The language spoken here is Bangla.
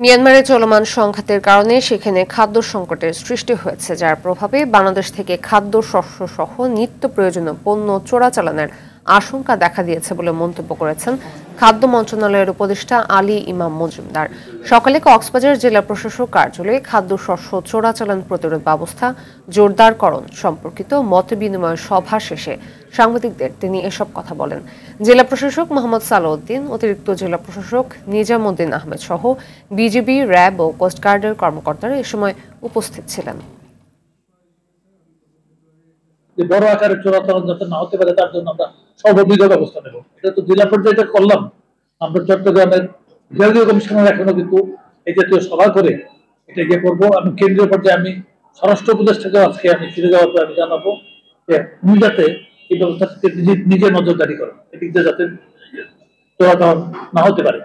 মিয়ানমারে চলমান সংঘাতের কারণে সেখানে খাদ্য সংকটের সৃষ্টি হয়েছে, যার প্রভাবে বাংলাদেশ থেকে খাদ্য শস্য সহ নিত্য প্রয়োজনীয় পণ্য চোরাচালানের আশঙ্কা দেখা দিয়েছে বলে মন্তব্য করেছেন খাদ্য মন্ত্রণালয়ের উপদেষ্টা আলী ইমাম মজুমদার। সকালে কক্সবাজার জেলা প্রশাসক কার্যালয়ে খাদ্য শস্য চোরাচালান প্রতিরোধ ব্যবস্থা জোরদারকরণ সম্পর্কিত মতবিনিময় সভা শেষে সাংবাদিকদের তিনি এসব কথা বলেন। জেলা প্রশাসক মোহাম্মদ সালাউদ্দিন, অতিরিক্ত জেলা প্রশাসক নিজামুদ্দিন আহমেদ সহ বিজিবি, র্যাব ও কোস্টগার্ডের কর্মকর্তারা এ সময় উপস্থিত ছিলেন। বড় আকারে চোরাচালান যাতে না হতে পারে তার জন্য আমরা সর্ববিধ ব্যবস্থা নেব। এটা তো জেলা পর্যায়ে করলাম। আমরা চট্টগ্রামের বিভাগীয় কমিশনার এখনো কিন্তু এই জাতীয় সভা করে এটা গিয়ে করবো। আমি কেন্দ্রীয় পর্যায়ে আমি স্বরাষ্ট্র উপদেষ্টাকে আজকে আমি ফিরে যাওয়ার পর আমি জানাবো যে উনি যাতে এই ব্যবস্থা নিজে নজরদারি করেন, এদিক দিয়ে যাতে চোরাচালান না হতে পারে।